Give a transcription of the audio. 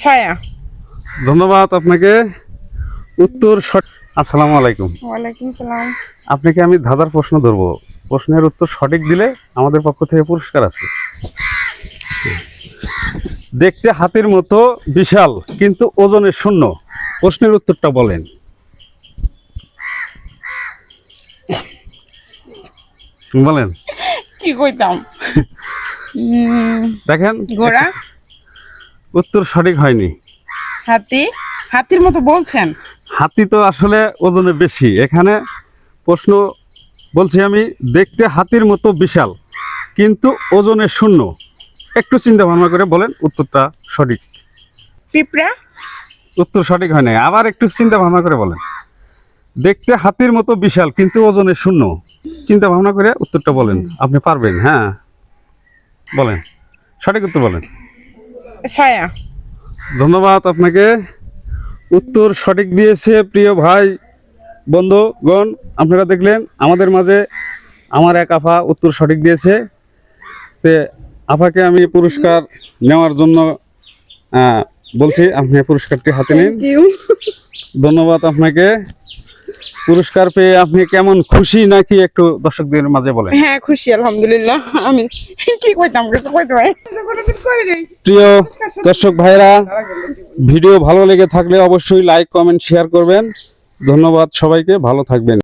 ছায়া। ধন্যবাদ আপনাকে। উত্তর আসসালামু আলাইকুম। ওয়ালাইকুম সালাম। আপনাকে আমি ধাঁধার প্রশ্ন ধরবো, প্রশ্নের উত্তর সঠিক দিলে আমাদের পক্ষ থেকে পুরস্কার আছে। দেখতে হাতির মতো বিশাল কিন্তু ওজনে শূন্য, প্রশ্নের উত্তরটা বলেন। বলেন। কি কইতাম? দেখেন ঘোড়া। উত্তর সঠিক হয়নি। হাতি। হাতির মতো বলছেন? হাতি তো আসলে ওজনে বেশি। এখানে প্রশ্ন বলছি আমি, দেখতে হাতির মতো বিশাল কিন্তু ওজনে শূন্য। একটু চিন্তা ভাবনা করে বলেন উত্তরটা সঠিক। পিঁপড়া। উত্তর সঠিক হয় নাই, আবার একটু চিন্তা ভাবনা করে বলেন। দেখতে হাতির মতো বিশাল কিন্তু ওজনে শূন্য, চিন্তা ভাবনা করে উত্তরটা বলেন। আপনি পারবেন, হ্যাঁ বলেন, সঠিক উত্তর বলেন। ছায়া। ধন্যবাদ আপনাকে। উত্তর সঠিক দিয়েছে প্রিয় ভাই বন্ধুগণ। আপনারা দেখলেন আমাদের মাঝে আমার এক আফা উত্তর সঠিক দিয়েছে। তে আফাকে আমি পুরস্কার নেওয়ার জন্য বলছি, আপনি পুরস্কারটি হাতে নিন। ধন্যবাদ আপনাকে। পুরস্কার পেয়ে আপনি কেমন খুশি নাকি একটু দর্শকদের মাঝে বলেন। হ্যাঁ খুশি আলহামদুলিল্লাহ। আমি কি কইতাম কিছু কইতে পারি। প্রিয় দর্শক ভাইরা, ভিডিও ভালো লেগে থাকলে অবশ্যই লাইক কমেন্ট শেয়ার করবেন। ধন্যবাদ সবাইকে, ভালো থাকবেন।